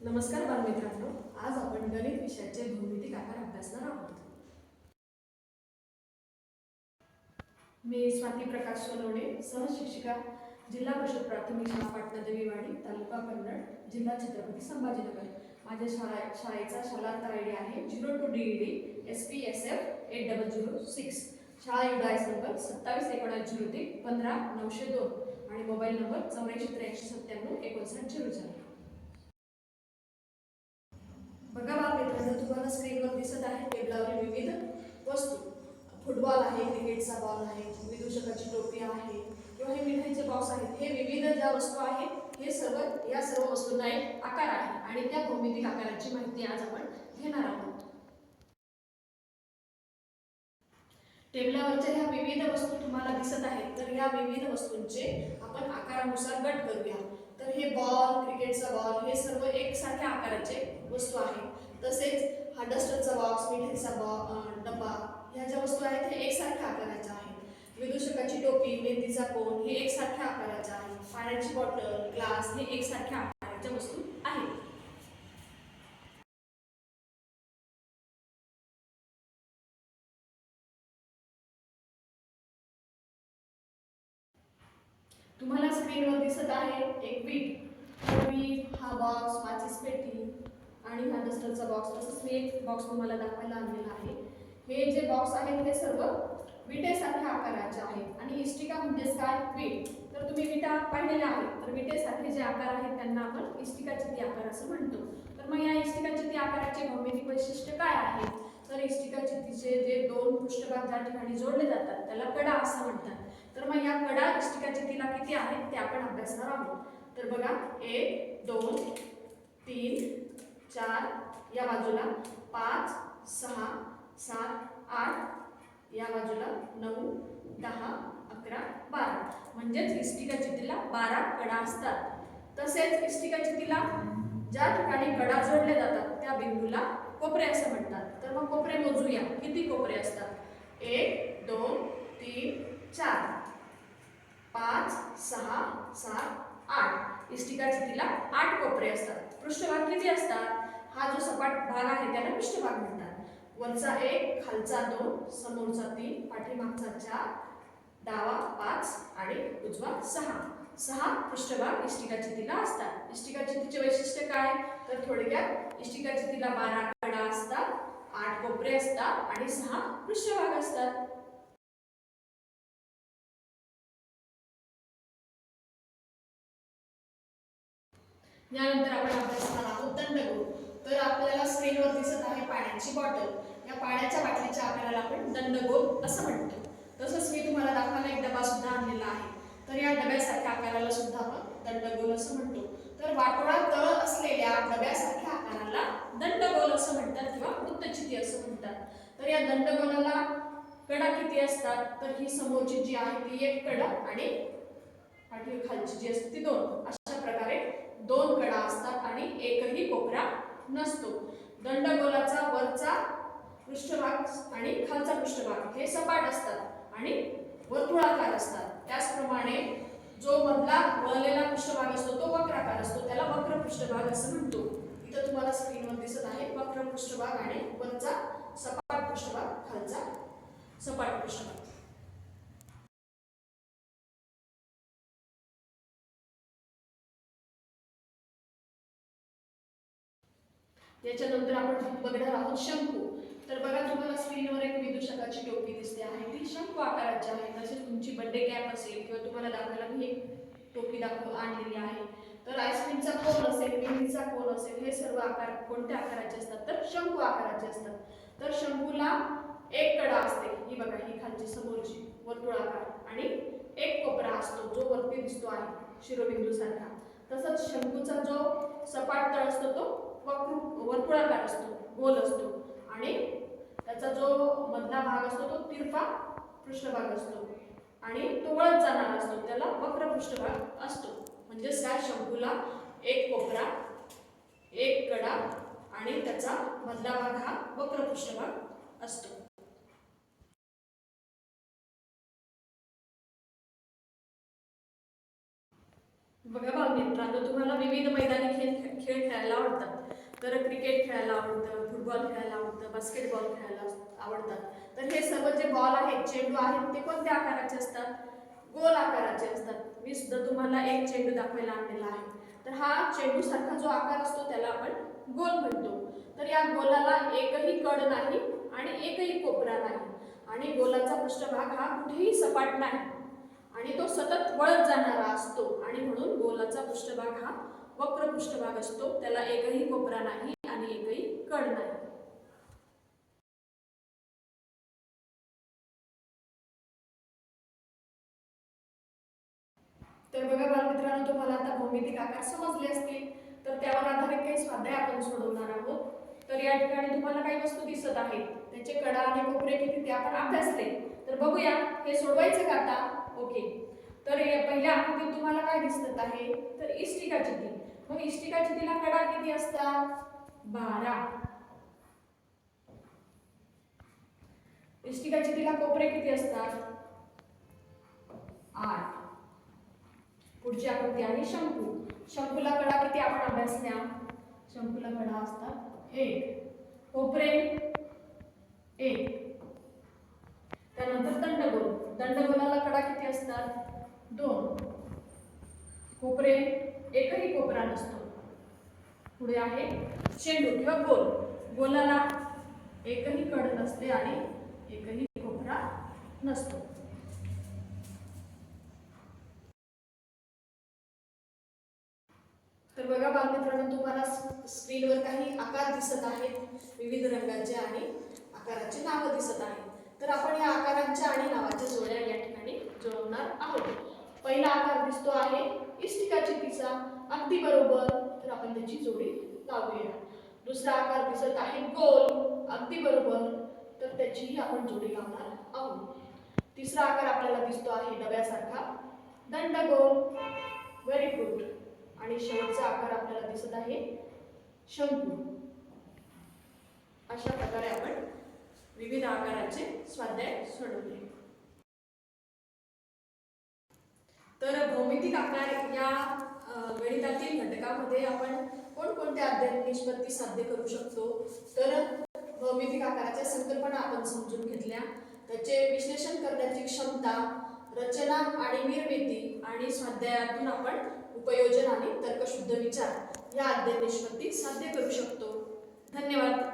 नमस्कार बालमित्रांनो, आज आपण गणित विषयाचे भौमितिक आकार अभ्यासणार आहोत. मी स्वाती प्रकाश सोनवणे, सहशिक्षिका, जिल्हा परिषद प्राथमिक शाळा पाटणा देवीवाडी, तालुका कन्नड, जिल्हा छत्रपती संभाजीनगर. माझ्या शाळेचा शालांत आय डी आहे 02DED SPSF 8006. शाळा युडायस नंबर 271903 15902 आणि मोबाईल नंबर 848397 बघा बालमित्रांनो, तुम्हाला स्क्रीनवर दिसत आहे टेबलावरील विविध वस्तू. फुटबॉल आहे, क्रिकेटचा बॉल आहे, विदूषकाची टोपी आहे किंवा हे मिठाईचे बॉक्स आहेत. हे विविध ज्या वस्तू आहेत हे या सर्व वस्तूंना एक आकार आहे आणि त्या भौमितिक आकाराची माहिती आज आपण घेणार आहोत. टेबलावरच्या ह्या विविध वस्तू तुम्हाला दिसत आहेत, तर या विविध वस्तूंचे आपण आकारानुसार गट करूया. तर हे बॉल, क्रिकेटचा बॉल हे सर्व एकसारख्या आकाराचे वस्तू आहेत. तसेच हा डस्टरचा बॉक्स, मिठाईचा डब्बा ह्या ज्या वस्तू आहेत हे एकसारख्या आकाराच्या आहेत. विदूषकाची टोपी, मेहंदीचा कोन हे एकसारख्या आकाराच्या आहेत. पाण्याची बॉटल, ग्लास हे एकसारख्या आकाराच्या वस्तू आहेत. तुम्हाला स्क्रीनवर दिसत आहे एक वीट, हा बॉक्स, माचीस पेटी आणि हा डस्टरचा बॉक्स. तसंच मी एक बॉक्स तुम्हाला दाखवायला आणलेला आहे. हे जे बॉक्स आहेत हे सर्व विटेसारख्या आकाराचे आहेत. आणि इष्टिका म्हणजेच काय? वीट. तर तुम्ही विटा पाहिलेल्या आहेत, तर विटेसारखे जे आकार आहेत त्यांना आपण इष्टिका चिती आकार असं म्हणतो. तर मग या इष्टिका चिती आकाराचे भौमितिक वैशिष्ट्य काय आहे? तर इष्टिका चितीचे जे दोन पृष्ठभाग ज्या ठिकाणी जोडले जातात त्याला कडा असं म्हणतात. तर मग या कडा इष्टिका चितीला किती आहेत ते आपण अभ्यासणार आहोत. तर बघा, 1 2 3 4 या बाजूला, 5 6 7 8 या बाजूला, 9 10 11 12 म्हणजेच इष्टिका चितीला 12 कडा असतात. तसेच इष्टिका चितीला ज्या ठिकाणी कडा जोडले जातात त्या बिंदूला कोपरे असं म्हणतात. तर मग कोपरे मोजूया, किती कोपरे असतात? 1 2 3 4 5 6 7 8. इष्टिका चितीला 8 कोपरे असतात. पृष्ठभाग किती असतात? हा जो सपाट भाग आहे त्याला पृष्ठभाग म्हणतात. वरचा 1, खालचा 2, समोरचा 3, पाठीमागचा 4, डावा 5 आणि उजवा 6. 6 पृष्ठभाग इष्टिका चितीला असतात. इष्टिका चितीचे वैशिष्ट्य काय? तर थोडक्यात इष्टिका चितीला 12 कडा असतात, 8 कोपरे असतात आणि 6 पृष्ठभाग असतात. यानंतर आपण अभ्यासणार आहोत दंडगोल. तर आपल्याला स्क्रीनवर दिसत आहे पाण्याची बॉटल. या पाण्याच्या बाटलीच्या आकाराला आपण दंडगोल असं म्हणतो. तसंच मी तुम्हाला दाखवायला एक डबा सुद्धा आणलेला आहे. तर या डब्यासारख्या आकाराला सुद्धा आपण दंडगोल असं म्हणतो. तर वाटोळा तळ असलेल्या डब्यासारख्या आकाराला दंडगोल असं म्हणतात किंवा वृत्तचिती असं म्हणतात. तर या दंडगोलाला कडा किती असतात? तर ही समोरची जी आहे ती 1 कडा आणि खालची जी असते ती 2. अशा प्रकारे 2 कडा असतात आणि एकही कोपरा नसतो. दंडगोलाचा वरचा पृष्ठभाग आणि खालचा पृष्ठभाग हे सपाट असतात आणि वर्तुळाकार असतात. त्याचप्रमाणे जो मधला वळलेला पृष्ठभाग असतो तो वक्राकार असतो, त्याला वक्र पृष्ठभाग असं म्हणतो. इथं तुम्हाला स्क्रीनवर दिसत आहे वक्र पृष्ठभाग आणि वरचा सपाट पृष्ठभाग, खालचा सपाट पृष्ठभाग. याच्यानंतर आपण बघणार आहोत शंकू. तर बघा, तुम्हाला स्क्रीनवर एक विदूषकाची टोपी दिसते आहे, ती शंकू आकाराची आहे. तसेच तुमची बर्थडे कॅप असेल किंवा तुम्हाला दाखवायला मी एक टोपी आणलेली आहे. तर आईस्क्रीमचा कोन असेल, मेहंदीचा कोन असेल, हे सर्व आकार कोणत्या आकाराचे असतात? तर शंकू आकाराचे असतात. तर शंकूला 1 कडा असते, ही बघा, ही खालची समोरची वर्तुळाकार, आणि 1 कोपरा असतो जो वरती दिसतो आहे शिरोबिंदू सारखा. तसंच शंकूचा जो सपाट तळ असतो तो वर्तुळाकार असतो, गोल असतो, आणि त्याचा जो मधला भाग असतो तो तिरपा पृष्ठभाग असतो आणि तो वळत जाणारा असतो, त्याला वक्र पृष्ठभाग असतो. म्हणजेच काय? शंकूला 1 कोपरा, 1 कडा आणि त्याचा मधला भाग हा वक्र पृष्ठभाग असतो. बघा बालमित्रांनो, तुम्हाला विविध मैदानी खेळ खेळायला आवडतात. तर क्रिकेट खेळायला आवडतं, फुटबॉल खेळायला आवडतं, बास्केटबॉल खेळायला आवडतात. तर हे सर्व जे बॉल आहेत, चेंडू आहेत, ते कोणत्या आकाराचे असतात? गोल आकाराचे असतात. मी सुद्धा तुम्हाला एक चेंडू दाखवायला आणलेला आहे. तर हा चेंडू सारखा जो आकार असतो त्याला आपण गोल म्हणतो. तर या गोलाला एकही कड नाही आणि एकही कोपरा नाही आणि गोलाचा पृष्ठभाग हा कुठेही सपाट नाही आणि तो सतत वळत जाणारा असतो आणि म्हणून गोलाचा पृष्ठभाग हा वक्र पृष्ठभाग असतो. त्याला एकही कोपरा नाही आणि एकही कड नाही. तर बघा बालमित्रांनो, तुम्हाला आता भौमितिक आकार समजले असतील. तर त्यावर आधारित काही स्वाध्याय आपण सोडवणार आहोत. तर या ठिकाणी तुम्हाला काही वस्तू दिसत आहेत, त्याचे कडा आणि कोपरे किती ते आपण अभ्यासले. तर बघूया हे सोडवायचं का आता? ओके. तर पहिल्या आकृतीत तुम्हाला काय दिसत आहे? तर इष्टिका चिती. मग इष्टिका चितीला कडा किती असतात? 12. इष्टिका चितीला कोपरे किती असतात? 8. पुढची आकृती आहे शंकू. शंकूला कडा किती आपण अभ्यासल्या? शंकूला कडा असतात 1. कोपरे 1. त्यानंतर दंडगोल. दंडगोलाला कडा किती असतात? 2. कोपरे एकही कोपरा नसतो. पुढे आहे चेंडू किंवा गोल. गोलाला एकही कड नसते आणि एकही कोपरा नसतो. तर बघा बालमित्रांनो, तुम्हाला स्क्रीनवर काही आकार दिसत आहेत, विविध रंगाचे आणि आकाराचे नावं दिसत आहेत. तर आपण या आकारांच्या आणि नावाच्या जोड्या या ठिकाणी जुळवणार आहोत. पहिला आकार दिसतो आहे इष्टिका चितीचा, अगदी बरोबर. तर आपण त्याची जोडी लावूया. दुसरा आकार दिसत आहे गोल, अगदी बरोबर. तर त्याचीही आपण जोडी लावणार आहोत. तिसरा आकार आपल्याला दिसतो आहे डब्यासारखा, दंडगोल, व्हेरी गुड. आणि शेवटचा आकार आपल्याला दिसत आहे शंकू. अशा प्रकारे आपण विविध आकाराचे स्वाध्याय सोडवले. तर भौमितिक आकार या गणितातील घटकामध्ये आपण कोणकोणत्या अध्ययन निष्पत्ती साध्य करू शकतो? तर भौमितिक आकाराच्या संकल्पना आपण समजून घेतल्या, त्याचे विश्लेषण करण्याची क्षमता, रचना आणि निर्मिती आणि स्वाध्यायातून आपण उपयोजन आणि तर्कशुद्ध विचार या अध्ययन निष्पत्ती साध्य करू शकतो. धन्यवाद.